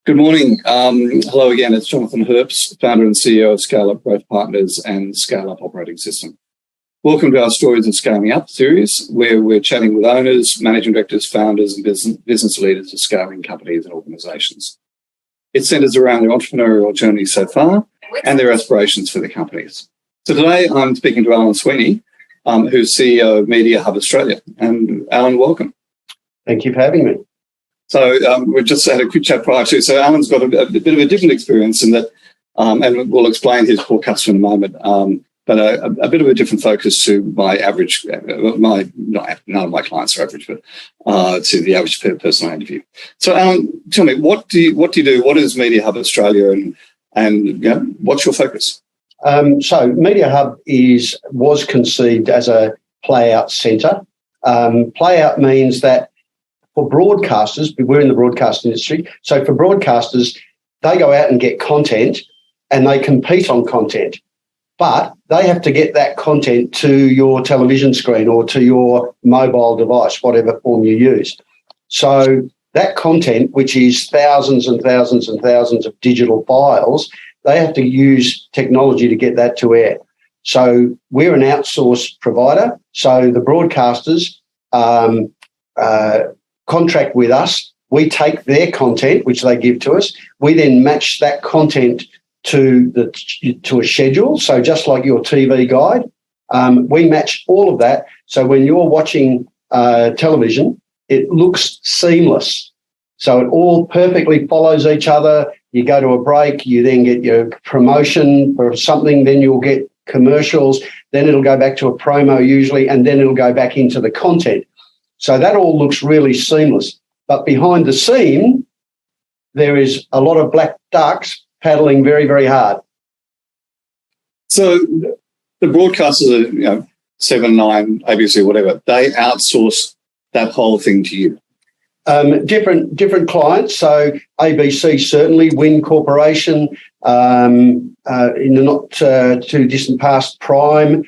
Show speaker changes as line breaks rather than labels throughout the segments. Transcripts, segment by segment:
Good morning. Hello again. It's Jonathan Herbst, founder and CEO of ScaleUp GROWTH Partners and ScaleUp Operating System. Welcome to our Stories of Scaling Up series, where we're chatting with owners, managing directors, founders, and business leaders of scaling companies and organizations. It centers around their entrepreneurial journey so far and their aspirations for their companies. So today I'm speaking to Alan Sweeney, who's CEO of MediaHub Australia. And Alan, welcome.
Thank you for having me.
So we've just had a quick chat prior to. So Alan's got a bit of a different experience in that, and we'll explain his core customer in a moment, but a bit of a different focus to my average, none of my clients are average, but to the average person I interview. So Alan, tell me, what do you do? What is MediaHub Australia and what's your focus?
So MediaHub was conceived as a play-out centre. Play-out means that for broadcasters, we're in the broadcast industry, so for broadcasters, they go out and get content and they compete on content, but they have to get that content to your television screen or to your mobile device, whatever form you use. So that content, which is thousands and thousands and thousands of digital files, they have to use technology to get that to air. So we're an outsourced provider, so the broadcasters contract with us. We take their content, which they give to us. We then match that content to a schedule. So just like your TV guide, we match all of that. So when you're watching television, it looks seamless. So it all perfectly follows each other. You go to a break, you then get your promotion for something, then you'll get commercials, then it'll go back to a promo usually, and then it'll go back into the content. So that all looks really seamless. But behind the scene, there is a lot of black ducks paddling very, very hard.
So the broadcasters are, 7, 9, ABC, whatever, they outsource that whole thing to you?
Different clients. So ABC certainly, Win Corporation, in the not too distant past, Prime,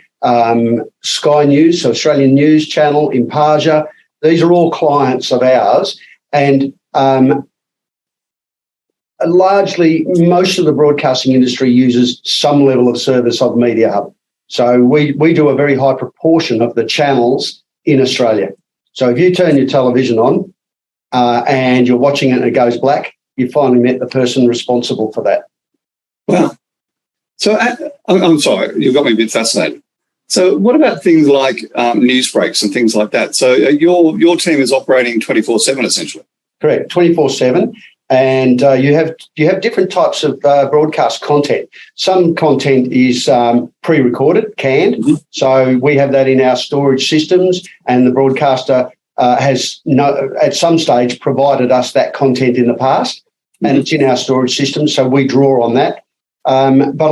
Sky News, so Australian News Channel, Impartia. These are all clients of ours, and largely most of the broadcasting industry uses some level of service of MediaHub. So we do a very high proportion of the channels in Australia. So if you turn your television on and you're watching it and it goes black, you finally met the person responsible for that.
Wow. So I'm sorry, you've got me a bit fascinated. So what about things like news breaks and things like that? So your team is operating 24/7 essentially?
Correct, 24/7. And you have different types of broadcast content. Some content is pre-recorded, canned. Mm-hmm. So we have that in our storage systems, and the broadcaster has at some stage provided us that content in the past, mm-hmm. and it's in our storage system, so we draw on that. But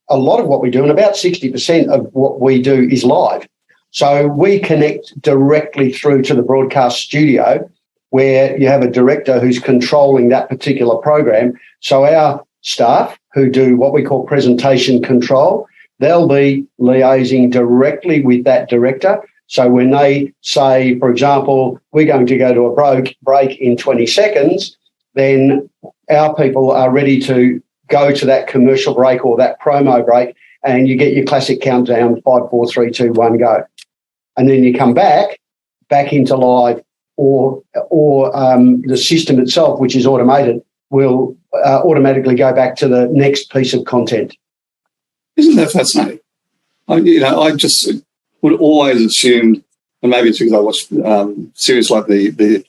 a lot of what we do, and about 60% of what we do, is live. So we connect directly through to the broadcast studio, where you have a director who's controlling that particular program. So our staff, who do what we call presentation control, they'll be liaising directly with that director. So when they say, for example, we're going to go to a break in 20 seconds, then our people are ready to go to that commercial break or that promo break, and you get your classic countdown, 5, 4, 3, 2, 1, go. And then you come back into live, or the system itself, which is automated, will automatically go back to the next piece of content.
Isn't that fascinating? I just would always assume, and maybe it's because I watched series like the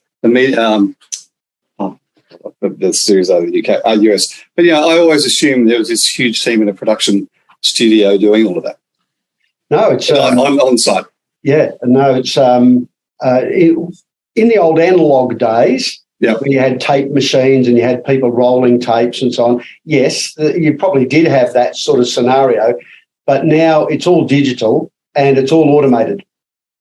series out of the US. But I always assumed there was this huge team in a production studio doing all of that.
No, it's
on site.
Yeah, no, it's in the old analog days, when you had tape machines and you had people rolling tapes and so on. Yes, you probably did have that sort of scenario, but now it's all digital and it's all automated.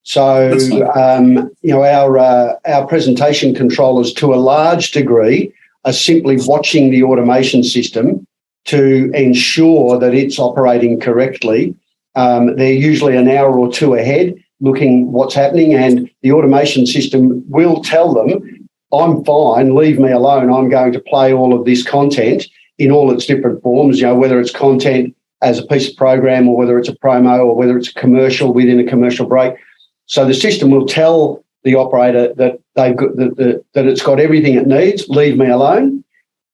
So our presentation controllers, to a large degree, are simply watching the automation system to ensure that it's operating correctly. They're usually an hour or two ahead, looking what's happening, and the automation system will tell them I'm fine, leave me alone. I'm going to play all of this content in all its different forms, whether it's content as a piece of program or whether it's a promo or whether it's a commercial within a commercial break. So the system will tell the operator that that it's got everything it needs, leave me alone,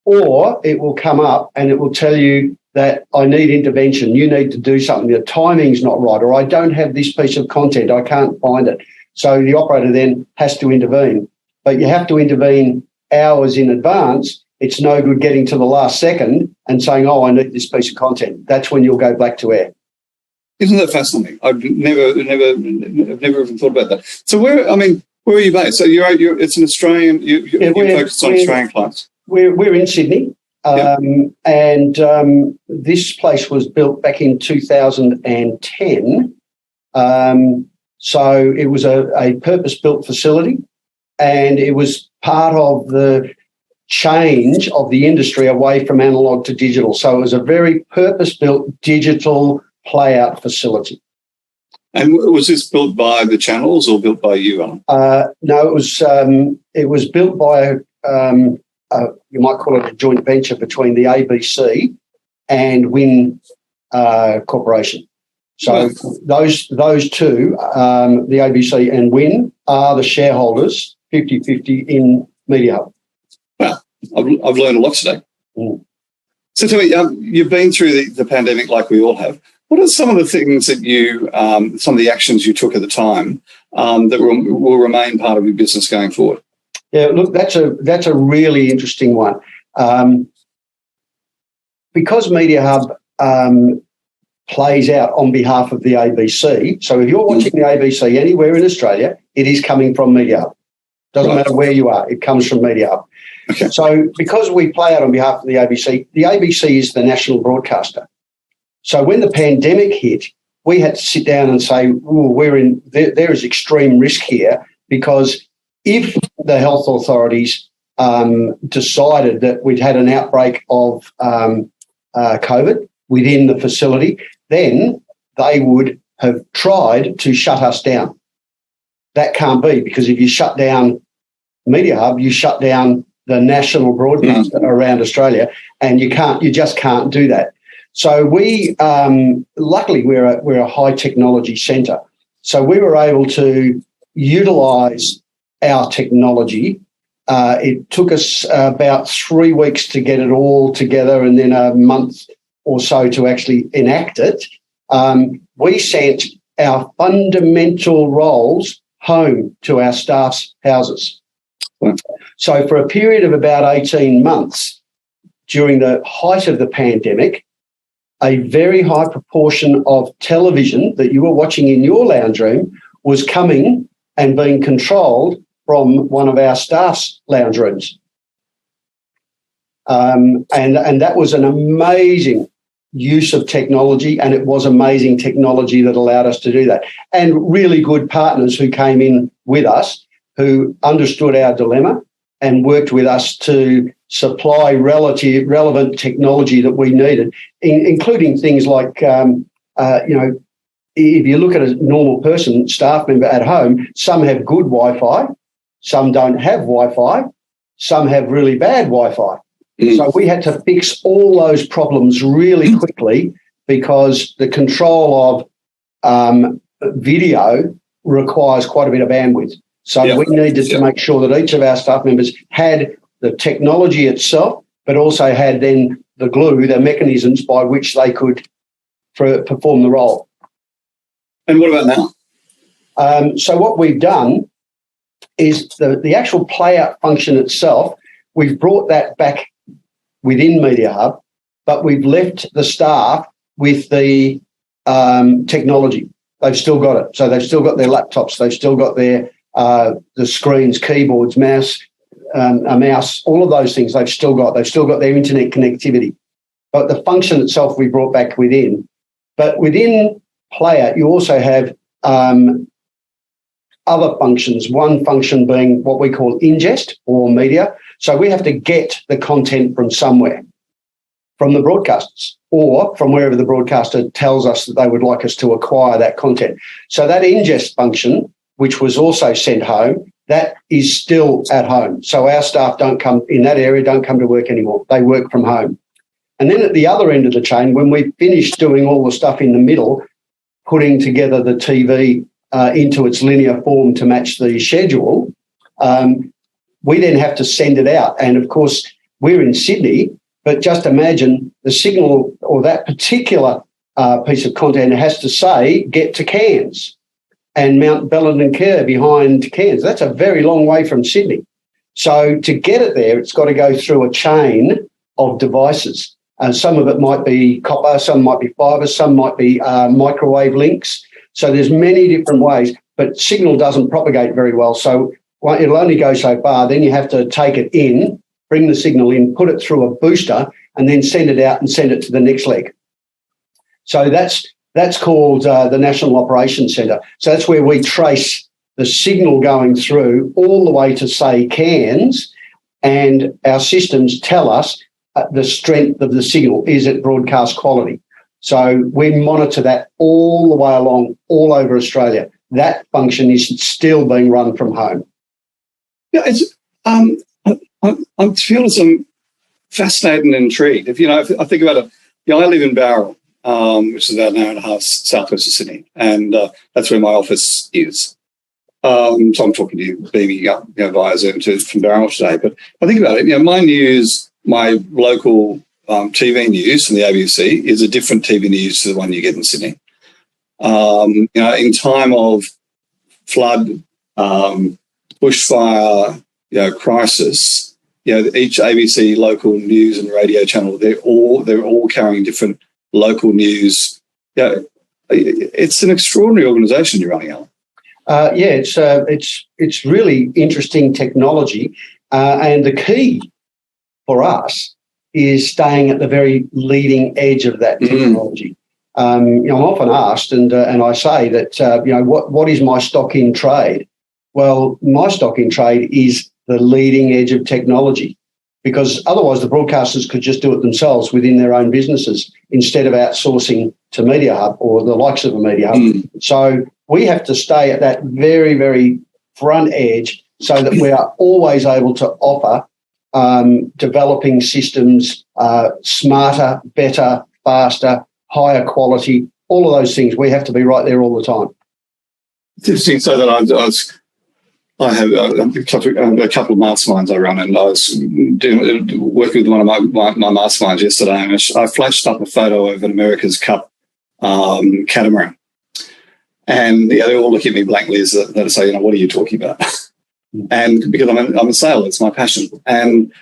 or it will come up and it will tell you that I need intervention, you need to do something, the timing's not right, or I don't have this piece of content, I can't find it. So the operator then has to intervene. But you have to intervene hours in advance. It's no good getting to the last second and saying, oh, I need this piece of content. That's when you'll go black to air.
Isn't that fascinating? I've never even thought about that. So where are you based? So it's an Australian, you're focused on Australian clients.
We're in Sydney. And this place was built back in 2010. So it was a purpose-built facility, and it was part of the change of the industry away from analog to digital. So it was a very purpose-built digital play-out facility.
And was this built by the channels or built by you, Alan?
No, it was built by you might call it a joint venture between the ABC and Win Corporation. So those two, the ABC and Win, are the shareholders, 50-50 in MediaHub.
Wow, I've learned a lot today.
Mm.
So tell me, you've been through the pandemic like we all have. What are some of the things that some of the actions you took at the time that will remain part of your business going forward?
Yeah, look, that's a really interesting one. Because MediaHub plays out on behalf of the ABC, so if you're watching the ABC anywhere in Australia, it is coming from MediaHub. Doesn't matter where you are, it comes from MediaHub. Okay. So because we play out on behalf of the ABC is the national broadcaster. So when the pandemic hit, we had to sit down and say, there is extreme risk here, because if the health authorities decided that we'd had an outbreak of COVID within the facility, then they would have tried to shut us down. That can't be, because if you shut down MediaHub, you shut down the national broadcaster around Australia, and you just can't do that. So we, luckily, we're a high technology centre, so we were able to utilise our technology. It took us about 3 weeks to get it all together, and then a month or so to actually enact it. We sent our fundamental roles home to our staff's houses. Wow. So for a period of about 18 months during the height of the pandemic, a very high proportion of television that you were watching in your lounge room was coming and being controlled from one of our staff's lounge rooms. And that was an amazing use of technology, and it was amazing technology that allowed us to do that. And really good partners who came in with us, who understood our dilemma and worked with us to supply relevant technology that we needed, including things like, if you look at a normal person, staff member at home, some have good Wi-Fi, some don't have Wi-Fi, some have really bad Wi-Fi. So we had to fix all those problems really quickly, because the control of video requires quite a bit of bandwidth. So we needed to make sure that each of our staff members had the technology itself, but also had then the glue, the mechanisms by which they could perform the role.
And what about now?
So what we've done is the actual play-out function itself, we've brought that back within MediaHub, but we've left the staff with the technology. They've still got it. So they've still got their laptops, they've still got their the screens, keyboards, mouse, all of those things they've still got. They've still got their internet connectivity. But the function itself we brought back within. But within Playout, you also have other functions, one function being what we call ingest or media. So we have to get the content from somewhere, from the broadcasters or from wherever the broadcaster tells us that they would like us to acquire that content. So that ingest function, which was also sent home, that is still at home. So our staff don't come to work anymore. They work from home. And then at the other end of the chain, when we finish doing all the stuff in the middle, putting together the TV into its linear form to match the schedule, we then have to send it out. And, of course, we're in Sydney, but just imagine the signal or that particular piece of content has to say, get to Cairns and Mount Bellenden and Kerr behind Cairns. That's a very long way from Sydney. So to get it there, it's got to go through a chain of devices. Some of it might be copper, some might be fibre, some might be microwave links. So there's many different ways, but signal doesn't propagate very well. So it'll only go so far. Then you have to take it in, bring the signal in, put it through a booster, and then send it out and send it to the next leg. So that's called the National Operations Centre. So that's where we trace the signal going through all the way to, say, Cairns, and our systems tell us the strength of the signal. Is it broadcast quality? So we monitor that all the way along, all over Australia. That function is still being run from home.
Yeah, it's. I'm to be honest, I'm fascinated and intrigued. If I think about it, I live in Bowral, which is about an hour and a half southwest of Sydney, and that's where my office is. So I'm talking to you, beaming up, via Zoom from Bowral today. But I think about it, my news, my local TV news from the ABC is a different TV news to the one you get in Sydney. In time of flood, bushfire, crisis, each ABC local news and radio channel, they're all carrying different local news. It's an extraordinary organisation you're running, Alan.
It's really interesting technology, and the key for us is staying at the very leading edge of that technology. I'm often asked, and I say that what is my stock in trade? Well, my stock in trade is the leading edge of technology, because otherwise the broadcasters could just do it themselves within their own businesses instead of outsourcing to MediaHub or the likes of a MediaHub. So we have to stay at that very, very front edge so that we are always able to offer developing systems, smarter, better, faster, higher quality, all of those things. We have to be right there all the time.
It's interesting. So that I have a couple of masterminds I run, and I was working with one of my masterminds yesterday, and I flashed up a photo of an America's Cup catamaran. And they all look at me blankly as they say, what are you talking about? And because I'm a sailor, it's my passion. And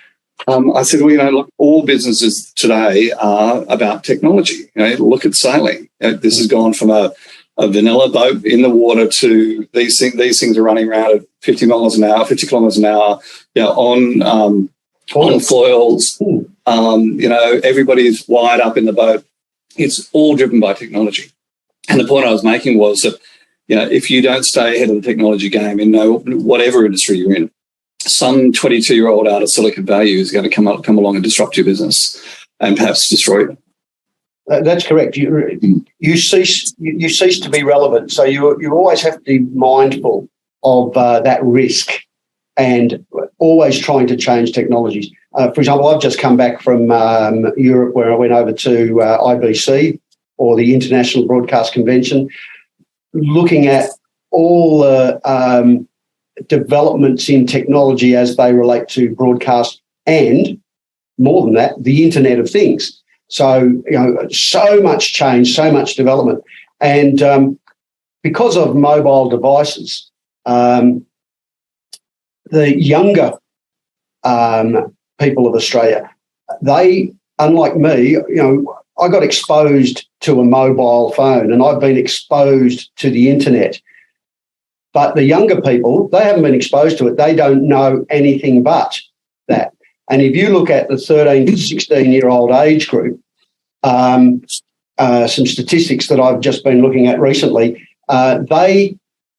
I said, look, all businesses today are about technology. Look at sailing. This has gone from a vanilla boat in the water to these things are running around at 50 kilometres an hour, on foils. Everybody's wired up in the boat. It's all driven by technology. And the point I was making was that, if you don't stay ahead of the technology game in whatever industry you're in, some 22-year-old out of Silicon Valley is going to come along and disrupt your business and perhaps destroy it.
That's correct. You cease to be relevant. So you always have to be mindful of that risk and always trying to change technologies. For example, I've just come back from Europe, where I went over to IBC, or the International Broadcast Convention, looking at all the developments in technology as they relate to broadcast and, more than that, the Internet of Things. So, so much change, so much development. And because of mobile devices, the younger people of Australia, they, unlike me, I got exposed to a mobile phone and I've been exposed to the internet. But the younger people, they haven't been exposed to it. They don't know anything but that. And if you look at the 13 to 16-year-old age group, some statistics that I've just been looking at recently, they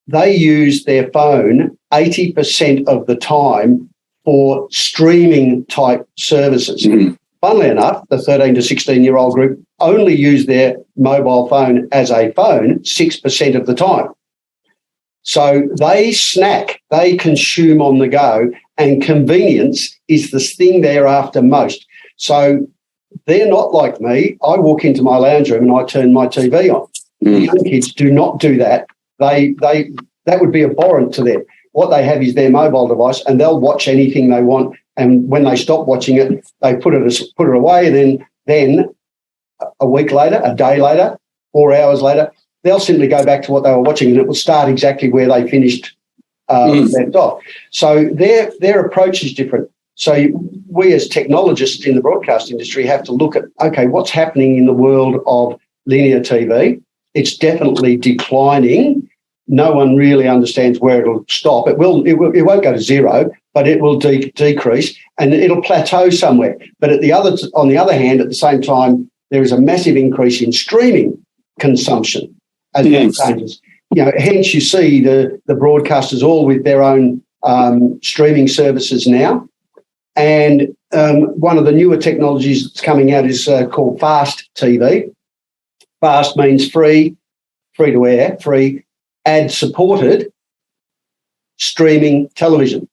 use their phone 80% of the time for streaming type services. Funnily enough, the 13 to 16-year-old group only use their mobile phone as a phone 6% of the time. So they snack, they consume on the go, and convenience is the thing they're after most. So they're not like me. I walk into my lounge room and I turn my TV on. The young kids do not do that. That would be abhorrent to them. What they have is their mobile device, and they'll watch anything they want. And when they stop watching it, they put it away. And then a week later, a day later, 4 hours later, they'll simply go back to what they were watching, and it will start exactly where they finished left off. So their approach is different. So we as technologists in the broadcast industry have to look at, okay, what's happening in the world of linear TV? It's definitely declining. No one really understands where it'll stop. It won't go to zero, but it will decrease, and it'll plateau somewhere. But on the other hand, at the same time, there is a massive increase in streaming consumption as that changes. Hence you see the broadcasters all with their own streaming services now. And one of the newer technologies that's coming out is called fast TV. Fast means free to air, free, ad-supported streaming television.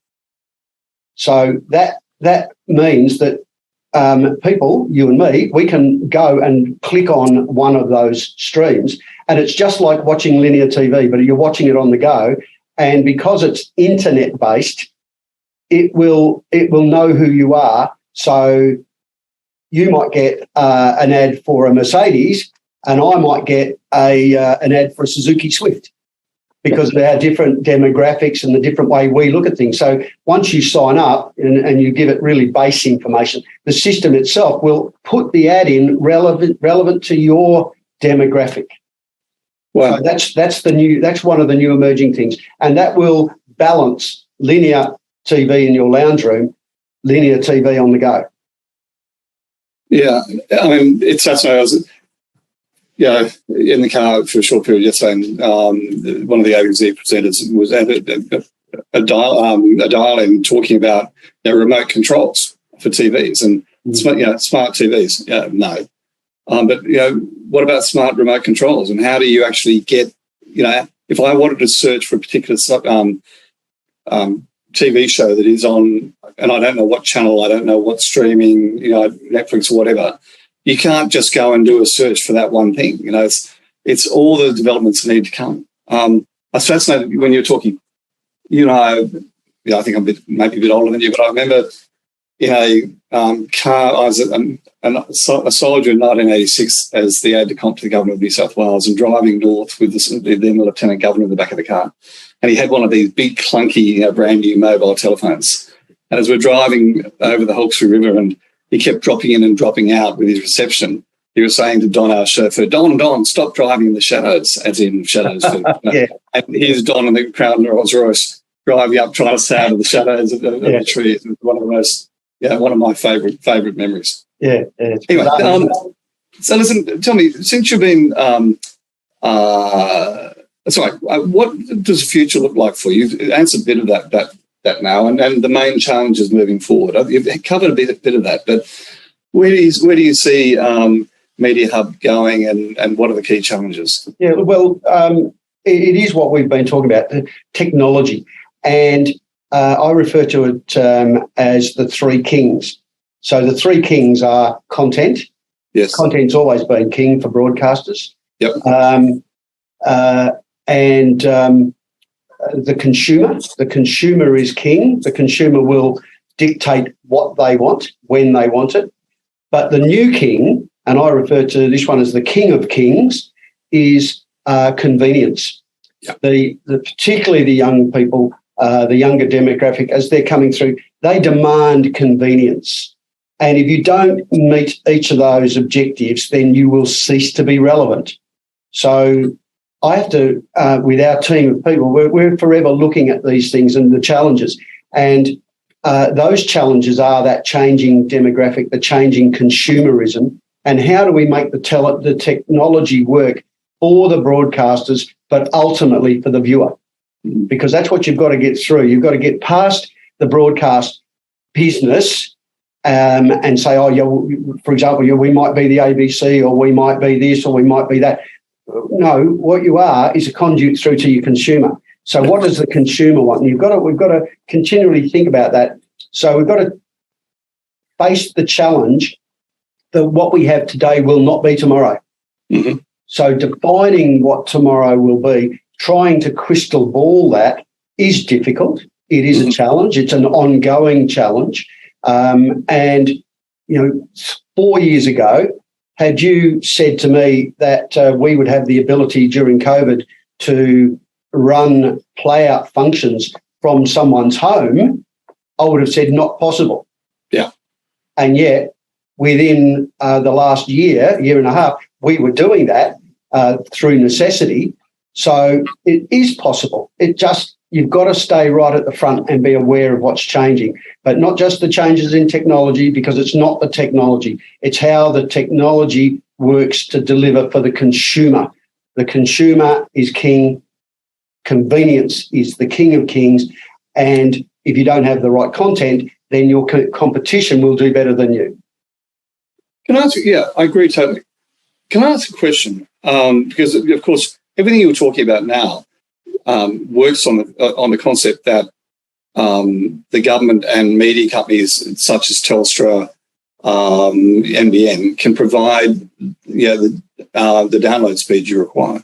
So that means that people, you and me, we can go and click on one of those streams, and it's just like watching linear TV, but you're watching it on the go. And because it's internet-based, it will know who you are. So you might get an ad for a Mercedes, and I might get an ad for a Suzuki Swift, because of our different demographics and the different way we look at things. So once you sign up and you give it really base information, the system itself will put the ad in relevant to your demographic. Wow. So that's one of the new emerging things. And that will balance linear TV in your lounge room, linear TV on the go.
Yeah, I mean, it's fascinating. In the car for a short period yesterday, and one of the ABZ presenters was at a dial-in talking about remote controls for TVs and smart TVs. No, but what about smart remote controls, and how do you actually get if I wanted to search for a particular TV show that is on, and I don't know what channel, I don't know what streaming, Netflix or whatever. You can't just go and do a search for that one thing. It's all the developments that need to come. I was fascinated when you were talking. I think I'm maybe a bit older than you, but I remember in a car. I was a soldier in 1986 as the aide-de-camp to the Governor of New South Wales, and driving north with the then Lieutenant Governor in the back of the car, and he had one of these big clunky brand new mobile telephones. And as we're driving over the Hawkesbury River, and he kept dropping in and dropping out with his reception, he was saying to Don, our chauffeur, Don, stop driving in the shadows, as in shadows.
Yeah.
And here's Don in the Crown Rolls Royce driving up, trying to stay out of the shadows of the trees. It was one of the most, one of my favourite memories.
Yeah.
Anyway, so listen, tell me, since you've been, what does the future look like for you? You've answered a bit of that now, and the main challenges moving forward. You've covered a bit of that, but where do you see MediaHub going, and what are the key challenges?
Yeah, well, it is what we've been talking about, the technology, and I refer to it as the three kings. So the three kings are content.
Yes,
content's always been king for broadcasters.
Yep.
And the consumer. The consumer is king. The consumer will dictate what they want, when they want it. But the new king, and I refer to this one as the king of kings, is convenience.
Yep.
Particularly the young people, the younger demographic, as they're coming through, they demand convenience. And if you don't meet each of those objectives, then you will cease to be relevant. So I have to, with our team of people, we're forever looking at these things and the challenges. And those challenges are that changing demographic, the changing consumerism, and how do we make the technology work for the broadcasters, but ultimately for the viewer? Because that's what you've got to get through. You've got to get past the broadcast business and say, for example, we might be the ABC, or we might be this, or we might be that. No, what you are is a conduit through to your consumer. So what does the consumer want? And we've got to continually think about that. So we've got to face the challenge that what we have today will not be tomorrow.
Mm-hmm.
So defining what tomorrow will be, trying to crystal ball that is difficult. It is a challenge. It's an ongoing challenge. And, 4 years ago, had you said to me that we would have the ability during COVID to run play-out functions from someone's home, I would have said not possible.
Yeah.
And yet, within the last year and a half, we were doing that through necessity. So it is possible. You've got to stay right at the front and be aware of what's changing, but not just the changes in technology, because it's not the technology. It's how the technology works to deliver for the consumer. The consumer is king. Convenience is the king of kings. And if you don't have the right content, then your competition will do better than you.
Can I ask you? Yeah, I agree totally. Can I ask a question? Because, of course, everything you're talking about now works on the concept that the government and media companies such as Telstra, NBN can provide the download speed you require.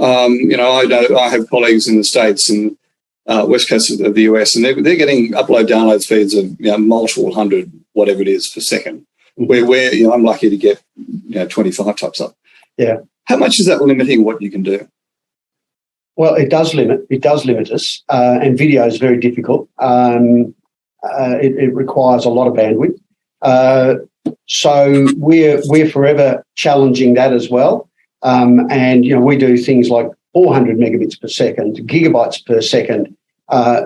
I have colleagues in the States and West Coast of the US, and they're getting upload download speeds of multiple hundred, whatever it is, per second. Where I'm lucky to get 25 types up.
Yeah.
How much is that limiting what you can do?
Well, it does limit us, and video is very difficult. It requires a lot of bandwidth. So we're forever challenging that as well. And we do things like 400 megabits per second, gigabytes per second.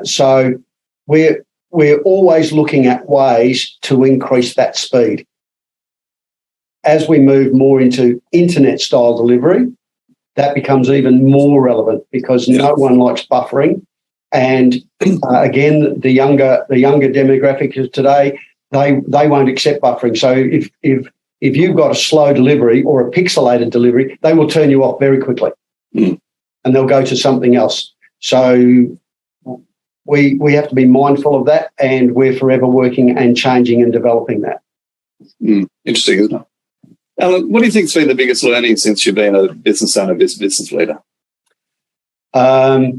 So we're always looking at ways to increase that speed. As we move more into internet-style delivery, that becomes even more relevant because no one likes buffering. And again, the younger demographic of today, they won't accept buffering. So if you've got a slow delivery or a pixelated delivery, they will turn you off very quickly, and they'll go to something else. So we have to be mindful of that, and we're forever working and changing and developing that.
Interesting, isn't it? Alan, what do you think has been the biggest learning since you've been a business owner, business leader?
My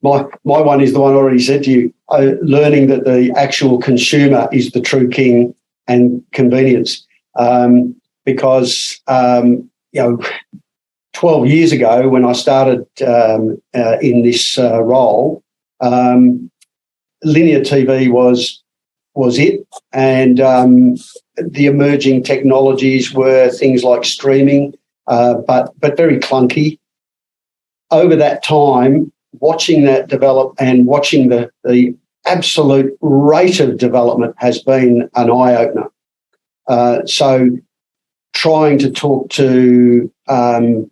one is the one I already said to you, learning that the actual consumer is the true king and convenience. Because 12 years ago when I started in this role, linear TV was it, and the emerging technologies were things like streaming, but very clunky. Over that time, watching that develop and watching the absolute rate of development has been an eye-opener. So trying to talk to the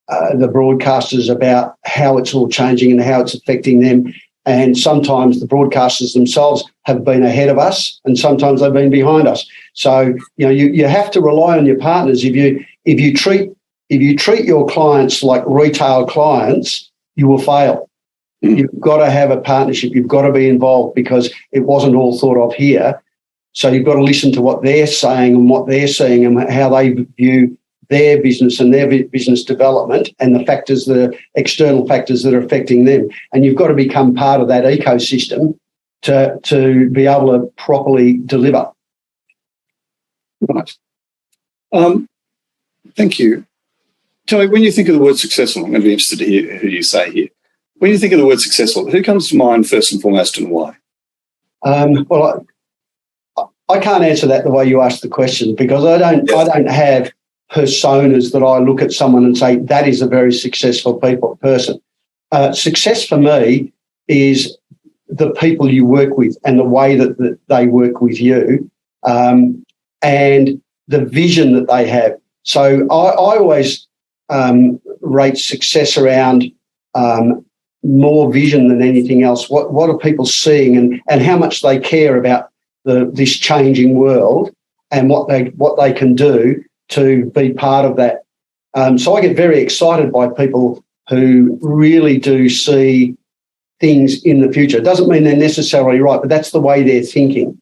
broadcasters about how it's all changing and how it's affecting them. And sometimes the broadcasters themselves have been ahead of us, and sometimes they've been behind us. So you have to rely on your partners. If you treat your clients like retail clients, you will fail. You've got to have a partnership. You've got to be involved because it wasn't all thought of here. So you've got to listen to what they're saying and what they're seeing and how they view their business and their business development and the external factors that are affecting them. And you've got to become part of that ecosystem to be able to properly deliver.
Right. Thank you. Tell me, when you think of the word successful, I'm going to be interested to hear who you say here. When you think of the word successful, who comes to mind first and foremost and why?
Well, I can't answer that the way you asked the question because I don't have personas that I look at someone and say that is a very successful person. Success for me is the people you work with and the way that they work with you, and the vision that they have. So I always rate success around more vision than anything else. What are people seeing and how much they care about this changing world and what they can do to be part of that. So I get very excited by people who really do see things in the future. It doesn't mean they're necessarily right, but that's the way they're thinking.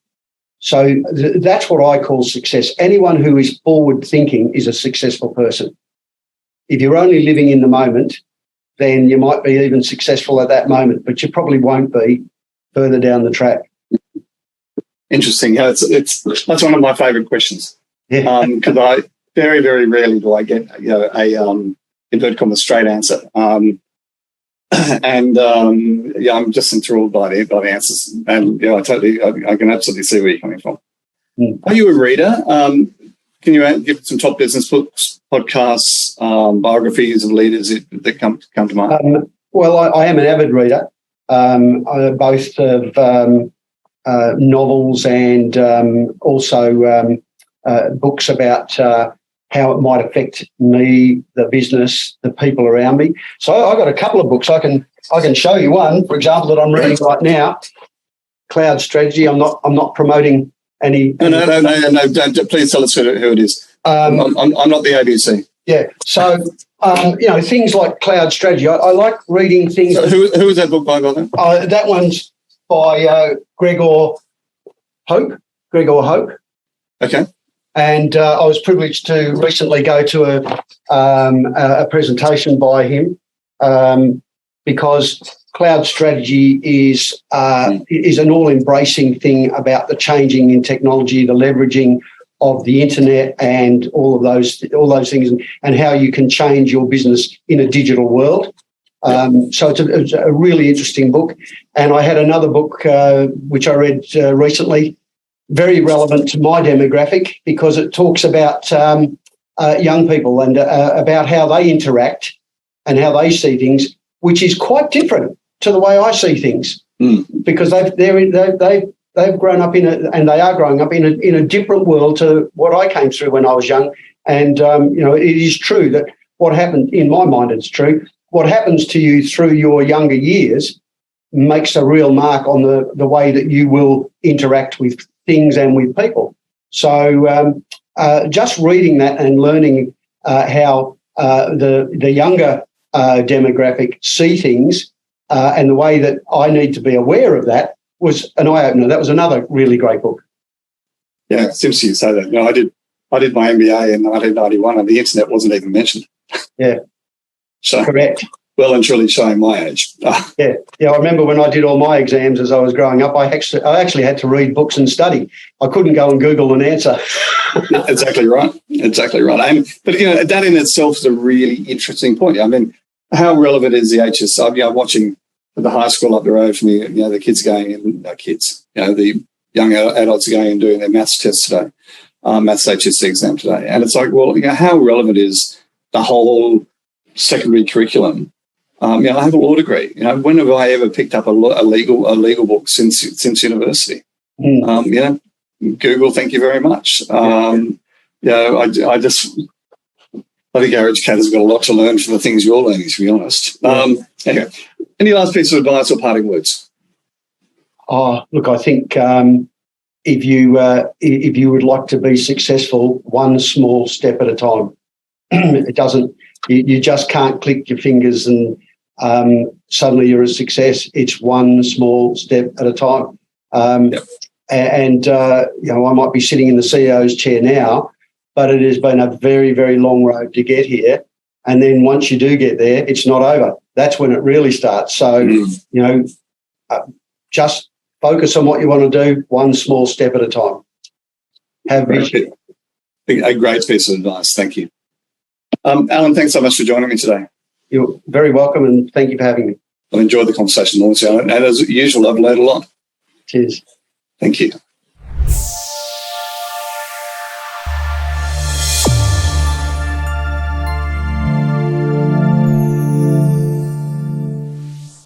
So that's what I call success. Anyone who is forward thinking is a successful person. If you're only living in the moment, then you might be even successful at that moment, but you probably won't be further down the track.
Interesting. Yeah, that's one of my favourite questions.
Yeah.
Because I very, very rarely do I get a inverted commas straight answer. I'm just enthralled by the answers, and I can absolutely see where you're coming from.
Mm.
Are you a reader? Can you give some top business books, podcasts, biographies of leaders that come to mind?
Well, I am an avid reader, both of novels and also books about how it might affect me, the business, the people around me. So I've got a couple of books. I can show you one, for example, that I'm reading right now. Cloud Strategy. I'm not promoting any.
No. Don't, please tell us who it is. I'm not the ABC.
Yeah. So things like Cloud Strategy. I like reading things.
So who is that book by then?
That one's by Gregor Hope.
Okay.
And I was privileged to recently go to a presentation by him because Cloud Strategy is an all-embracing thing about the changing in technology, the leveraging of the internet, and all of those things, and how you can change your business in a digital world. So it's a really interesting book. And I had another book which I read recently, very relevant to my demographic, because it talks about young people and about how they interact and how they see things, which is quite different to the way I see things, because they've grown up and they are growing up in a different world to what I came through when I was young. And it is true that what happened, in my mind, it's true. What happens to you through your younger years makes a real mark on the way that you will interact with things and with people. So just reading that and learning how the younger demographic see things and the way that I need to be aware of that was an eye-opener. That was another really great book.
Yeah, it's interesting you say that. No, I did my MBA in 1991 and the internet wasn't even mentioned.
Yeah,
so,
correct.
Well and truly showing my age.
Yeah. I remember when I did all my exams as I was growing up, I actually had to read books and study. I couldn't go and Google an answer.
Exactly right. But that in itself is a really interesting point. I mean, how relevant is the HS? I'm watching the high school up the road from me. The kids going in. The young adults are going and doing their maths test today, maths HSC exam today, and it's like, well, how relevant is the whole secondary curriculum? I have a law degree. When have I ever picked up a legal book since university? Google, thank you very much. I think our educators have got a lot to learn from the things you're learning, to be honest. Anyway, any last piece of advice or parting words?
Oh, look, I think if you would like to be successful, one small step at a time. It doesn't. You just can't click your fingers and suddenly you're a success. It's one small step at a time. And I might be sitting in the CEO's chair now, but it has been a very, very long road to get here. And then once you do get there, it's not over. That's when it really starts. So, just focus on what you want to do, one small step at a time. Have vision.
A great piece of advice. Thank you. Alan, thanks so much for joining me today.
You're very welcome, and thank you for having me.
I've enjoyed the conversation, and as usual, I've learned a lot.
Cheers.
Thank you.